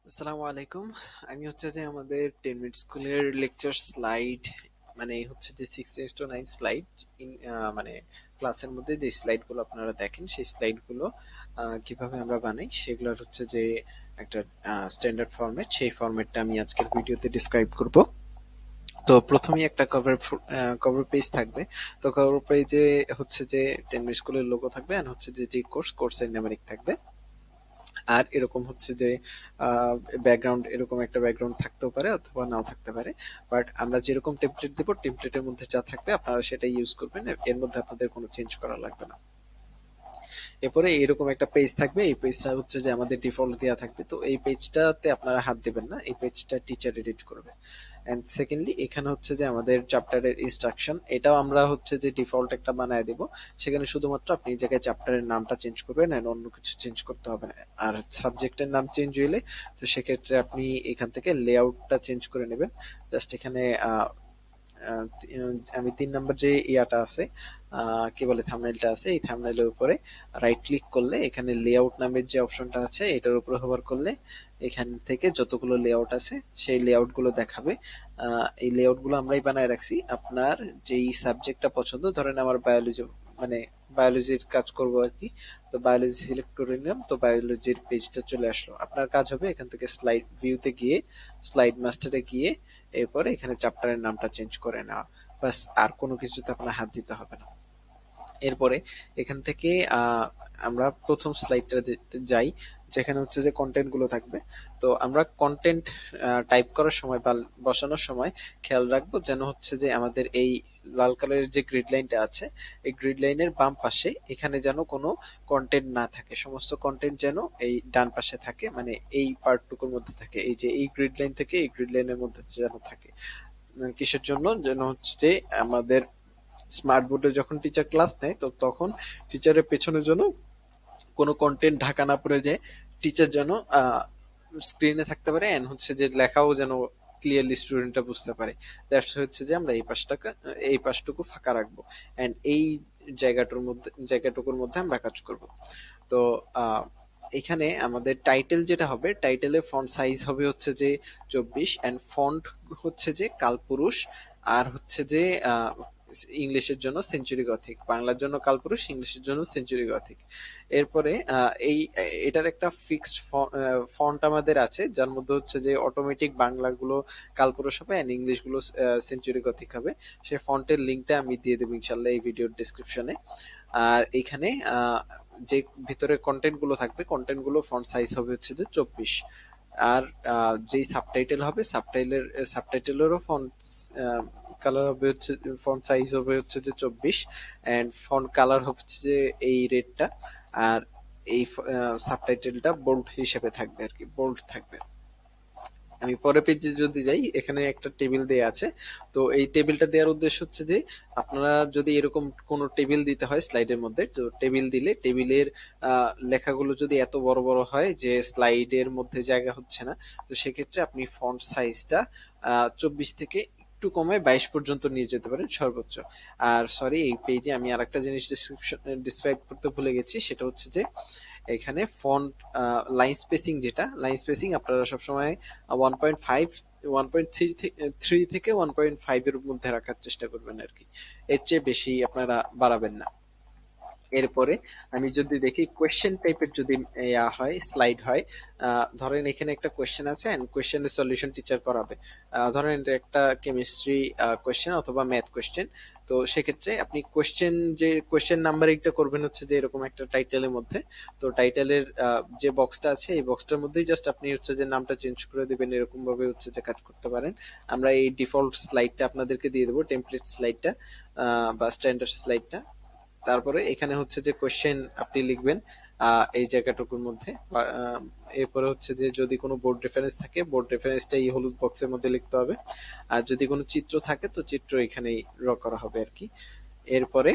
আসসালামু আলাইকুম। আমি হচ্ছে যে আমাদের 10 মিনিট স্কুলের লেকচার স্লাইড মানে হচ্ছে যে 6:9 স্লাইড মানে ক্লাসের মধ্যে যে স্লাইডগুলো আপনারা দেখেন সেই স্লাইডগুলো কিভাবে আমরা বানাই সেগুলোর হচ্ছে যে একটা স্ট্যান্ডার্ড ফরম্যাট, সেই ফরম্যাটটা আমি আজকের ভিডিওতে ডিসক্রাইব করব। তো প্রথমেই একটা কভার পেজ থাকবে। তো কভার পেজে হচ্ছে যে 10 মিনিট স্কুলের লোগো থাকবে আর হচ্ছে যে কোর্সের নেমারিক থাকবে। আর এরকম হচ্ছে যে ব্যাকগ্রাউন্ড, এরকম একটা ব্যাকগ্রাউন্ড থাকতেও পারে অথবা নাও থাকতে পারে। বাট আমরা যেরকম টেমপ্লেট দেবো টেমপ্লেটের মধ্যে যা থাকবে আপনারা সেটা ইউজ করবেন, এর মধ্যে আপনাদের কোনো চেঞ্জ করা লাগবে না। এরপরে এরকম একটা পেজ থাকবে, এই পেজটা হচ্ছে যে আমাদের ডিফল্ট দেওয়া থাকবে, তো এই পেজটাতে আপনারা হাত দিবেন না, এই পেজটা টিচার এডিট করবে। এন্ড সেকেন্ডলি এখানে হচ্ছে যে আমাদের চ্যাপ্টারের ইনস্ট্রাকশন, এটাও আমরা হচ্ছে যে ডিফল্ট একটা বানায় দেব। সেখানে শুধুমাত্র আপনি এই জায়গায় চ্যাপ্টারের নামটা চেঞ্জ করবেন, এন্ড অন্য কিছু চেঞ্জ করতে হবে না। আর সাবজেক্টের নাম চেঞ্জ হইলে তো সেক্ষেত্রে আপনি এখান থেকে লেআউটটা চেঞ্জ করে নেবেন। জাস্ট এখানে আমি 3 নাম্বার যে ইয়াটা আছে, কি বলে, থাম্বনেইলটা আছে, এই থাম্বনেইলের উপরে রাইট ক্লিক করলে এখানে লেআউট নামের যে অপশনটা আছে এটার উপরে হোভার করলে এখান থেকে যতগুলো লেআউট আছে সেই লেআউট গুলো দেখাবে। এই লেআউট গুলো আমরাই বানায় রাখছি। আপনার যেই সাবজেক্টটা পছন্দ, ধরেন আমার বায়োলজি, মানে বায়োলজির কাজ করব আর কি, তো বায়োলজি সিলেক্ট করে নিলাম, তো বায়োলজির পেজটা চলে আসলো। আপনার কাজ হবে এখান থেকে স্লাইড ভিউতে গিয়ে স্লাইড মাস্টারে গিয়ে এরপরে এখানে চ্যাপ্টারের নামটা চেঞ্জ করে নেওয়া, বাস। আর কোনো কিছুতে আপনার হাত দিতে হবে না। এরপরে এখান থেকে আমরা প্রথম স্লাইডটা যাই, যেখানে হচ্ছে যে কন্টেন্ট গুলো থাকবে। তো আমরা কন্টেন্ট টাইপ করার সময় বা বসানোর সময় খেয়াল রাখবো যেন হচ্ছে যে আমাদের এই লাল কালারের যে গ্রিড লাইনটা আছে এই গ্রিড লাইনের বাম পাশে এখানে যেন কোনো কন্টেন্ট না থাকে, সমস্ত কন্টেন্ট যেন এই ডান পাশে থাকে, মানে এই পার্টটুকুর মধ্যে থাকে, এই যে এই গ্রিড লাইন থেকে এই গ্রিড লাইনের মধ্যে যেন থাকে। কিসের জন্য? যেন হচ্ছে যে আমাদের স্মার্ট বোর্ডে যখন টিচার ক্লাস নেয় তো তখন টিচারের পেছনের জন্য কোনো কন্টেন্ট ঢাকা না পড়ে যায়, টিচার যেন স্ক্রিনে থাকতে পারে, এন্ড হচ্ছে যে লেখাও যেন ক্লিয়ারলি স্টুডেন্টরা বুঝতে পারে। দ্যাটস হচ্ছে যে আমরা এই পাশটুকু ফাঁকা রাখবো, এন্ড এই জায়গাটুকুর মধ্যে আমরা কাজ করব। তো আহ, এখানে আমাদের টাইটেল যেটা হবে, টাইটেলের ফন্ট সাইজ হবে হচ্ছে যে 24, এন্ড ফন্ট হচ্ছে যে কালপুরুষ, আর হচ্ছে যে ইংলিশের জন্য সেঞ্চুরি গথিক, বাংলার জন্য কালপুরুষ, ইংলিশের জন্য সেঞ্চুরি গথিক। এরপরে এটার একটা ফিক্সড ফন্ট আমাদের আছে, যার মধ্যে হচ্ছে যে অটোমেটিক বাংলাগুলো কালপুরুষ হবে এন্ড ইংলিশ গুলো সেঞ্চুরি গথিক হবে। সেই ফন্টের লিঙ্কটা আমি দিয়ে দেবো ইনশাল্লাহ এই ভিডিওর ডিসক্রিপশনে। আর এখানে যে ভিতরে কন্টেন্ট গুলো থাকবে, কন্টেন্ট গুলো ফন্ট সাইজ হবে হচ্ছে যে 24। আর যেই সাবটাইটেল হবে, সাবটাইটেলেরও ফন্ট কালার হবে হচ্ছে, ফন্ট সাইজ হবে হচ্ছে যে 24, এন্ড ফন্ট কালার হচ্ছে যে এই রেডটা। আর এই সাবটাইটেলটা বোল্ড হিসেবে থাকবে আর কি, বোল্ড থাকবে। আমি পরের পেজে যদি যাই, এখানে একটা টেবিল দেয়া আছে। তো এই টেবিলটা দেওয়ার উদ্দেশ্য হচ্ছে যে আপনারা যদি এরকম কোন টেবিল দিতে হয় স্লাইডের মধ্যে, তো টেবিল দিলে টেবিলের লেখাগুলো যদি এত বড় বড় হয় যে স্লাইডের মধ্যে জায়গা হচ্ছে না, তো সেক্ষেত্রে আপনি ফন্ট সাইজটা 24 থেকে একটু কমে 22 পর্যন্ত নিয়ে যেতে পারেন সর্বোচ্চ। আর সরি, এই পেজে আমি আরেকটা জিনিস ডিসক্রাইব করতে ভুলে গেছি, সেটা হচ্ছে যে এখানে ফন্ট লাইন স্পেসিং, যেটা লাইন স্পেসিং আপনারা সবসময় 1.5, 1.3 থেকে 1.5 এর মধ্যে রাখার চেষ্টা করবেন আর কি, এর চেয়ে বেশি আপনারা বাড়াবেন না। এরপরে আমি যদি দেখি কোয়েশ্চেন টাইপের যদি হয়, স্লাইড হয়, ধরেন এখানে একটা কোয়েশ্চেন আছে এন্ড কোয়েশ্চেনের সলিউশন টিচার করাবে। ধরেন এটা একটা কেমিস্ট্রি কোয়েশ্চেন অথবা ম্যাথ কোয়েশ্চেন। তো সেক্ষেত্রে আপনি যে কোয়েশ্চেন নাম্বারিংটা করবেন হচ্ছে যে এরকম একটা টাইটেলের মধ্যে। তো টাইটেলের যে বক্সটা আছে এই বক্সটার মধ্যেই জাস্ট আপনি হচ্ছে যে নামটা চেঞ্জ করে দিবেন, এরকম ভাবে হচ্ছে যে কাজ করতে পারেন। আমরা এই ডিফল্ট স্লাইডটা আপনাদেরকে দিয়ে দেবো, টেমপ্লেট স্লাইডটা বা স্ট্যান্ডার্ড স্লাইডটা। তারপরে এখানে হচ্ছে যে কোশ্চেন আপনি লিখবেন এই জায়গাটুকুর মধ্যে। এরপরে হচ্ছে যে যদি কোনো বোর্ড রেফারেন্স থাকে, বোর্ড রেফারেন্সটা এই হলুদ বক্সের মধ্যে লিখতে হবে। আর যদি কোনো চিত্র থাকে তো চিত্র এখানেই ড্র করা হবে আর কি। এরপরে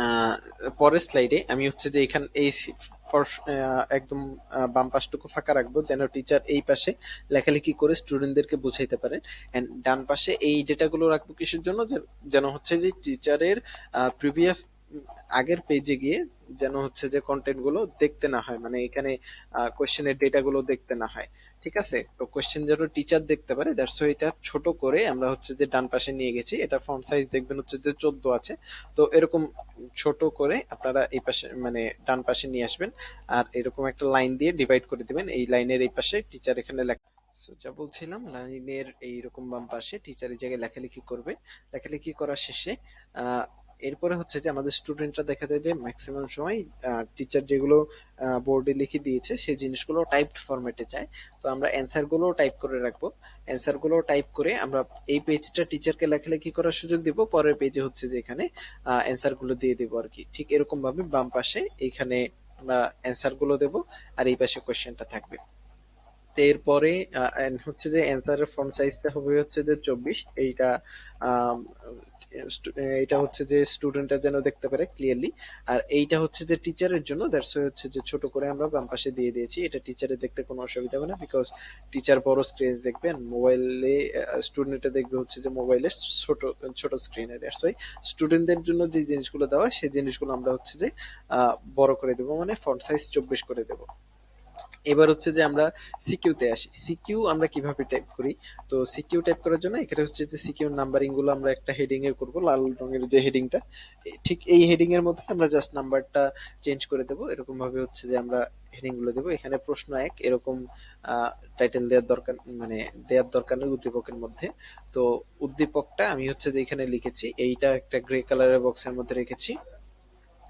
আহ, পরের স্লাইডে আমি হচ্ছে যে এখানে এই একদম বাম পাশটুকু ফাঁকা রাখবো যেন টিচার এই পাশে লেখালেখি করে স্টুডেন্টদেরকে বুঝাইতে পারেন। এন্ড ডান পাশে এই ডেটাগুলো রাখবো কিসের জন্য? যেন হচ্ছে যে টিচারের প্রিভিয়াস আগের পেজে গিয়ে যেন হচ্ছে যে কন্টেন্ট গুলো দেখতে না হয়, মানে এখানে কোশ্চেনের ডেটা গুলো দেখতে না হয়। ঠিক আছে, তো কোশ্চেন যেন টিচার দেখতে পারে, দ্যাটস ওয়াই এটা ছোট করে আমরা হচ্ছে যে ডান পাশে নিয়ে গেছি। এটা ফন্ট সাইজ দেখবেন হচ্ছে যে 14 আছে। তো এরকম ছোট করে আপনারা এই পাশে মানে ডান পাশে নিয়ে আসবেন, আর এরকম একটা লাইন দিয়ে ডিভাইড করে দিবেন। এই লাইনের এই পাশে টিচার এখানে লেখা। So, যা বলছিলাম, লাইনের এইরকম বাম পাশে টিচার এই জায়গায় লেখালেখি করবে। লেখালেখি করার শেষে আহ, এরপরে হচ্ছে যে আমাদের স্টুডেন্টরা দেখা যায় যে ম্যাক্সিমাম সময় টিচার যেগুলো বোর্ডে লিখে দিয়েছে সেই জিনিসগুলো টাইপড ফরম্যাটে চায়। তো আমরা অ্যান্সার গুলো টাইপ করে রাখবো। অ্যান্সার গুলো টাইপ করে আমরা এই পেজটা টিচারকে লেখালেখি করার সুযোগ দিব, পরের পেজে হচ্ছে যে এখানে অ্যান্সার গুলো দিয়ে দেবো আর কি। ঠিক এরকম ভাবে বাম পাশে এইখানে আমরা অ্যান্সার গুলো দেবো, আর এই পাশে কোশ্চেনটা থাকবে। তো এরপরে হচ্ছে যে অ্যান্সারের ফন্ট সাইজটা হবে হচ্ছে যে 24। এইটা আম, এইটা হচ্ছে যে স্টুডেন্টরা যেন দেখতে পারে ক্লিয়ারলি। আর এইটা হচ্ছে যে টিচারের জন্য, দ্যাটস হচ্ছে যে ছোট করে আমরা বাম পাশে দিয়ে দিয়েছি। এটা টিচারের দেখতে কোনো অসুবিধা হবে না, বিকজ টিচার বড় স্ক্রিনে দেখবেন, মোবাইলে স্টুডেন্টে দেখবে হচ্ছে যে মোবাইলে ছোট ছোট স্ক্রিনে। দ্যাটস ওয়াই স্টুডেন্টদের জন্য যে জিনিসগুলো দেওয়া হয় সেই জিনিসগুলো আমরা হচ্ছে যে বড় করে দেবো, মানে ফন্ট সাইজ 24 করে দেবো। এবার হচ্ছে যে আমরা সিকিউতে আসি। সিকিউ আমরা কিভাবে টাইপ করি? তো সিকিউ টাইপ করার জন্য এখানে হচ্ছে যে সিকিউ নাম্বারিং গুলো আমরা একটা হেডিং এ করব, লাল রঙের যে হেডিংটা, ঠিক এই হেডিং এর মধ্যে আমরা জাস্ট নাম্বারটা চেঞ্জ করে দেব। এরকম ভাবে হচ্ছে যে আমরা হেডিং গুলো দেবো। এখানে প্রশ্ন এক এরকম টাইটেল দেওয়ার দরকার, মানে দেওয়ার দরকার নেই উদ্দীপকের মধ্যে। তো উদ্দীপকটা আমি হচ্ছে যে এখানে লিখেছি, এইটা একটা গ্রে কালারের বক্সের মধ্যে রেখেছি।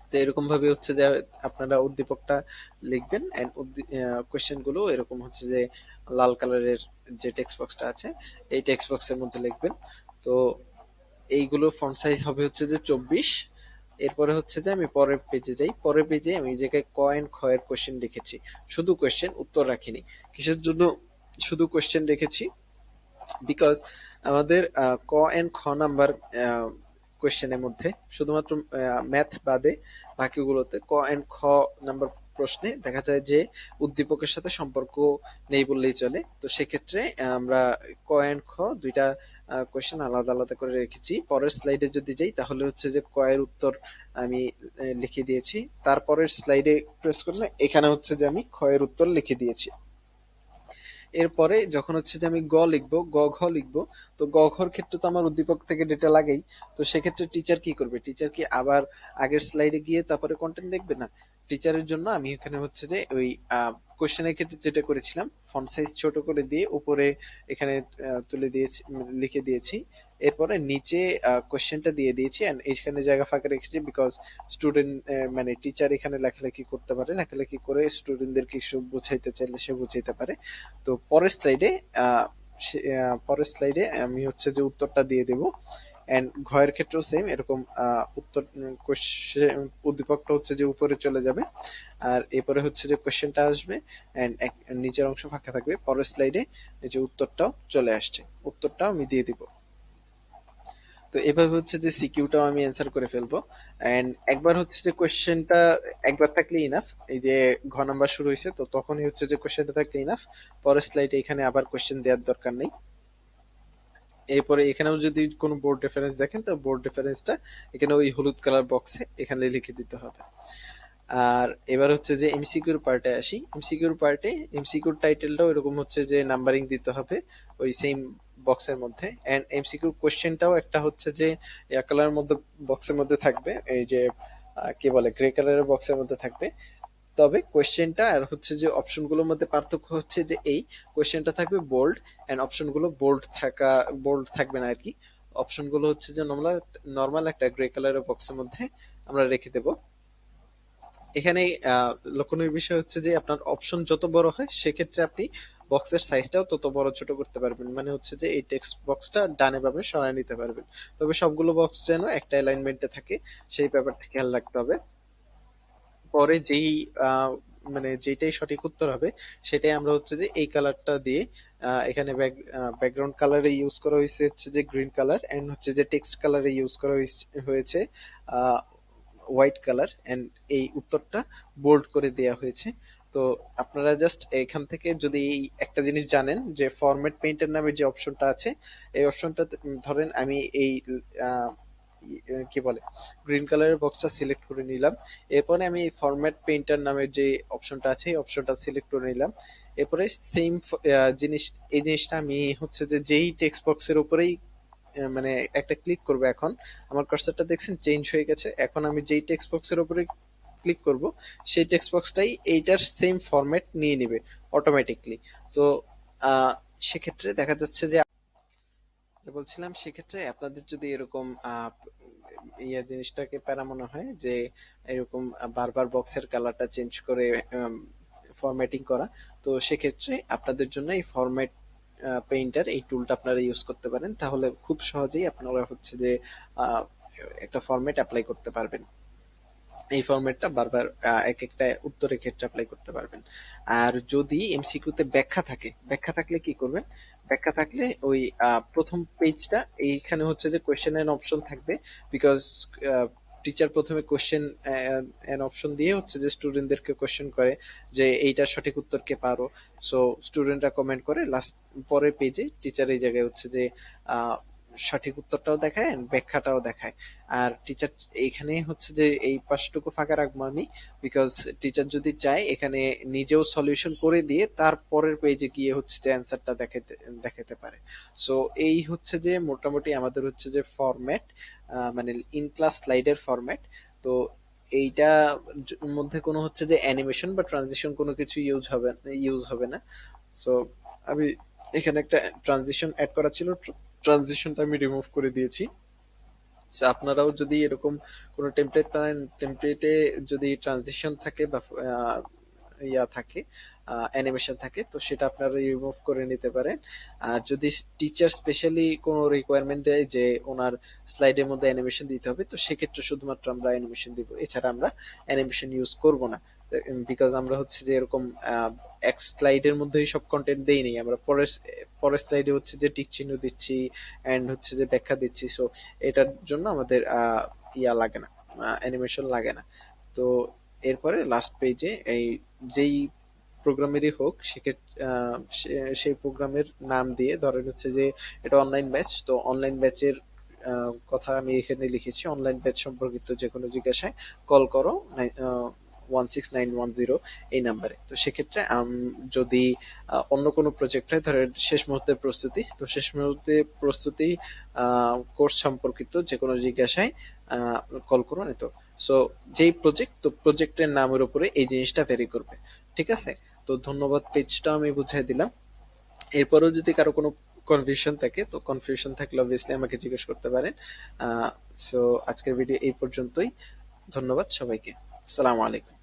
তো এরকম ভাবে হচ্ছে যে আপনারা উদ্দীপকটা লিখবেন, এন্ড কোশ্চেন গুলো এরকম হচ্ছে যে লাল কালারের যে টেক্সট বক্সটা আছে এই টেক্সট বক্সের মধ্যে লিখবেন। তো এইগুলো ফন্ট সাইজ হবে হচ্ছে যে 24। এরপরে হচ্ছে যে আমি পরের পেজে যাই। পরের পেজে আমি এই জায়গায় ক এন্ড খ এর কোশ্চেন লিখেছি, শুধু কোশ্চেন, উত্তর রাখিনি। কিসের জন্য শুধু কোশ্চেন রেখেছি? বিকজ আমাদের ক এন্ড খ নাম্বার কোয়েশ্চেনের মধ্যে শুধুমাত্র ম্যাথ বাদে বাকিগুলোতে ক এন্ড খ নাম্বার প্রশ্নে দেখা যায় যে উদ্দীপকের সাথে সম্পর্ক নেই বললেই চলে। তো সেক্ষেত্রে আমরা ক এন্ড খ দুইটা কোয়েশ্চেন আলাদা আলাদা করে রেখেছি। পরের স্লাইডে যদি যাই তাহলে হচ্ছে যে ক এর উত্তর আমি লিখে দিয়েছি। তারপরের স্লাইডে প্রেস করলে এখানে হচ্ছে যে আমি খ এর উত্তর লিখে দিয়েছি। এরপরে যখন হচ্ছে যে আমি গ লিখবো, গ ঘ লিখবো, তো গ ঘর ক্ষেত্রে তো আমার উদ্দীপক থেকে ডেটা লাগেই। তো সেক্ষেত্রে টিচার কি করবে? টিচার কি আবার আগের স্লাইডে গিয়ে তারপরে কন্টেন্ট দেখবে না? টিচারের জন্য আমি এখানে হচ্ছে যে ওই কোশ্চেনের ক্ষেত্রে যেটা করেছিলাম, ফন্ট সাইজ ছোট করে দিয়ে উপরে এখানে তুলে দিয়েছি, লিখে দিয়েছি। এরপরে নিচে কোশ্চেনটা দিয়ে দিয়েছি, এন্ড এইখানে জায়গা ফাঁকা রেখেছি বিকজ স্টুডেন্ট মানে টিচার এখানে লেখালেখি করতে পারে, লেখালেখি করে স্টুডেন্টদের কিছু বুঝাইতে চাইলে সে বুঝাইতে পারে। তো পরের স্লাইডে আমি হচ্ছে যে উত্তরটা দিয়ে দেব। এন্ড ঘয়ের ক্ষেত্রেও সেম এরকম উত্তর উদ্দীপকটা হচ্ছে যে উপরে চলে যাবে, আর এরপরে হচ্ছে যে কোশ্চেনটা আসবে, এন্ড নিচের অংশ ফাঁকা থাকবে। পরের স্লাইডে এই যে উত্তরটাও চলে আসছে, উত্তরটাও আমি দিয়ে দিব। তো এভাবে হচ্ছে যে সিকিউটাও আমি অ্যান্সার করে ফেলবো। এন্ড একবার হচ্ছে যে কোয়েশ্চেনটা একবার থাকলে ইনাফ। এই যে ঘ নাম্বার শুরু হয়েছে, তো তখনই হচ্ছে যে কোয়েশ্চেনটা থাকলে ইনাফ। পরের স্লাইডে এখানে আবার কোয়েশ্চেন দেওয়ার দরকার নেই। এরপরে এখানেও যদি কোনো বোর্ড রেফারেন্স দেখেন, তো বোর্ড রেফারেন্সটা এখানে ওই হলুদ কালার বক্সে এখানে লিখে দিতে হবে। আর এবার হচ্ছে যে এমসিকিউর পার্টে আসি। এমসিকিউর পার্টে এমসিকিউর টাইটেলটাও এরকম হচ্ছে যে নাম্বারিং দিতে হবে ওই সেম বক্সের মধ্যে। এন্ড এমসিকিউ কোশ্চেনটাও একটা হচ্ছে যে কালার মধ্যে বক্সের মধ্যে থাকবে, এই যে কি বলে গ্রে কালারের বক্সের মধ্যে থাকবে। তবে কোশ্চেনটা আর হচ্ছে যে অপশনগুলোর মধ্যে পার্থক্য হচ্ছে যে এই কোশ্চেনটা থাকবে বোল্ড, এন্ড অপশনগুলো বোল্ড থাকবে না আর কি। অপশনগুলো হচ্ছে যে নর্মাল নর্মাল একটা গ্রে কালারের বক্সের মধ্যে আমরা রেখে দেব। এখানে লক্ষণীয় বিষয় হচ্ছে যে আপনার অপশন যত বড় হয় সেক্ষেত্রে আপনি বক্সের সাইজটাও তত বড় ছোট করতে পারবেন, মানে হচ্ছে যে এই টেক্সট বক্সটা ডানে বামে সরায় নিতে পারবেন। তবে সবগুলো বক্স যেন একটা অ্যালাইনমেন্টে থাকে সেই ব্যাপারটা খেয়াল রাখতে হবে। পরে যেই আহ, মানে যেটাই সঠিক উত্তর হবে সেটাই আমরা হচ্ছে যে এই কালারটা দিয়ে এখানে ব্যাকগ্রাউন্ড কালারে ইউজ করা হয়েছে হচ্ছে যে গ্রিন কালার, এন্ড হচ্ছে যে টেক্সট কালারে ইউজ করা হয়েছে হোয়াইট কালার, এন্ড এই উত্তরটা বোল্ড করে দেয়া হয়েছে। তো আপনারা জাস্ট এখান থেকে যদি এই একটা জিনিস জানেন যে ফরম্যাট পেইন্টার নামে যে অপশনটা আছে, এই অপশনটা ধরেন আমি এই কি বলে গ্রিন কালারের বক্সটা সিলেক্ট করে নিলাম। এরপরে আমি ফরম্যাট পেইন্টার নামের যে অপশনটা আছে এই অপশনটা সিলেক্ট করে নিলাম। এরপরে সেম জিনিস, এই জিনিসটা আমি হচ্ছে যে যেই টেক্সট বক্সের উপরেই মানে একটা ক্লিক করব, এখন আমার কার্সারটা দেখছেন চেঞ্জ হয়ে গেছে। এখন আমি যেই টেক্সট বক্সের উপরে ক্লিক করব সেই টেক্সট বক্সটাই এইটার সেম ফরম্যাট নিয়ে নেবে অটোমেটিকলি। তো সেক্ষেত্রে দেখা যাচ্ছে যে বলছিলাম, সেক্ষেত্রে আপনাদের যদি এরকম জিনিসটাকে প্যারা মনে হয় যে এরকম বারবার বক্সের কালারটা চেঞ্জ করে ফরম্যাটিং করা, তো সেক্ষেত্রে আপনাদের জন্য এই ফরম্যাট পেইন্টার এই টুলটা আপনারা ইউজ করতে পারেন। তাহলে খুব সহজেই আপনারা হচ্ছে যে আহ, একটা ফরম্যাট অ্যাপ্লাই করতে পারবেন। এই ফরম্যাটটা বারবার এক একটা উত্তরের ক্ষেত্রে অ্যাপ্লাই করতে পারবেন। আর যদি এমসিকিউ তে ব্যাখ্যা থাকে, ব্যাখ্যা থাকলে কি করবেন, ব্যাখ্যা থাকলে ওই প্রথম পেজটা এইখানে হচ্ছে যে কোয়েশ্চেন এন্ড অপশন থাকবে। বিকজ টিচার প্রথমে কোয়েশ্চেন এন্ড অপশন দিয়ে হচ্ছে যে স্টুডেন্টদেরকে কোয়েশ্চেন করে যে এইটার সঠিক উত্তর কে পারো। সো স্টুডেন্টরা কমেন্ট করে, লাস্ট পরের পেজে টিচার এই জায়গায় হচ্ছে যে আহ, সঠিক উত্তরটাও দেখায় and ব্যাখ্যাটাও দেখায়। আর টিচার এখানে হচ্ছে যে এই পাশটুকু ফাঁকা রাখবো আমি, বিকজ টিচার যদি চায় এখানে নিজেও সলিউশন করে দিয়ে তারপরের পেজে গিয়ে হচ্ছে যে অ্যান্সারটা দেখাতে দেখাতে পারে। সো এই হচ্ছে যে মোটামুটি আমাদের হচ্ছে যে ফরম্যাট, মানে ইন ক্লাস স্লাইডের ফরম্যাট। তো এইটা মধ্যে কোনো হচ্ছে যে অ্যানিমেশন বা ট্রানজিশন কোনো কিছু ইউজ হবে না। সো আমি এখানে একটা ট্রানজিশন অ্যাড করা ছিল, ট্রানজিশনটা আমি রিমুভ করে দিয়েছি। So, আপনারাও যদি এরকম কোনো টেমপ্লেট পান, টেমপ্লেটে যদি ট্রানজিশন থাকে বা ইয়া থাকে, অ্যানিমেশন থাকে, তো সেটা আপনারা রিমুভ করে নিতে পারেন। আর যদি টিচার স্পেশালি কোনো রিকোয়ারমেন্ট দেয় যে ওনার স্লাইডের মধ্যে অ্যানিমেশন দিতে হবে, তো সেক্ষেত্রে শুধুমাত্র আমরা অ্যানিমেশন দিব, এছাড়া আমরা অ্যানিমেশন ইউজ করব না। বিকজ আমরা হচ্ছে যে এরকম এক স্লাইডের মধ্যেই সব কন্টেন্ট দেই নেই, আমরা পরের পরের স্লাইডে হচ্ছে যে টিক চিহ্ন দিচ্ছি এন্ড হচ্ছে যে ব্যাখ্যা দিচ্ছি। সো এটার জন্য আমাদের ইয়া লাগে না, অ্যানিমেশন লাগে না। তো এরপরে লাস্ট পেজে এই যেই প্রোগ্রামেরই হোক সেক্ষেত্রে সেই প্রোগ্রামের নাম দিয়ে, ধরেন হচ্ছে যে এটা অনলাইন ব্যাচ, তো অনলাইন ব্যাচের কথা আমি এখানে লিখেছি। অনলাইন ব্যাচ সম্পর্কিত যে কোনো জিজ্ঞাসায় কল করো 16910 এই নাম্বারে। তো সেক্ষেত্রে যদি অন্য কোনো প্রজেক্ট হয়, ধরেন শেষ মুহূর্তের প্রস্তুতি, তো শেষ মুহূর্তে প্রস্তুতি কোর্স সম্পর্কিত যে কোনো জিজ্ঞাসায় কল করুন। তো সো যেই প্রজেক্ট, তো প্রজেক্টের নামের উপরে এই জিনিসটা ভেরি করবে। ঠিক আছে, তো ধন্যবাদ, পেজটা আমি বুঝাই দিলাম। এরপরেও যদি কারো কোনো কনফিউশন থাকে, তো কনফিউশন থাকলে অবভিয়াসলি আমাকে জিজ্ঞেস করতে পারেন। সো আজকের ভিডিও এই পর্যন্তই। ধন্যবাদ সবাইকে। আসসালামু আলাইকুম।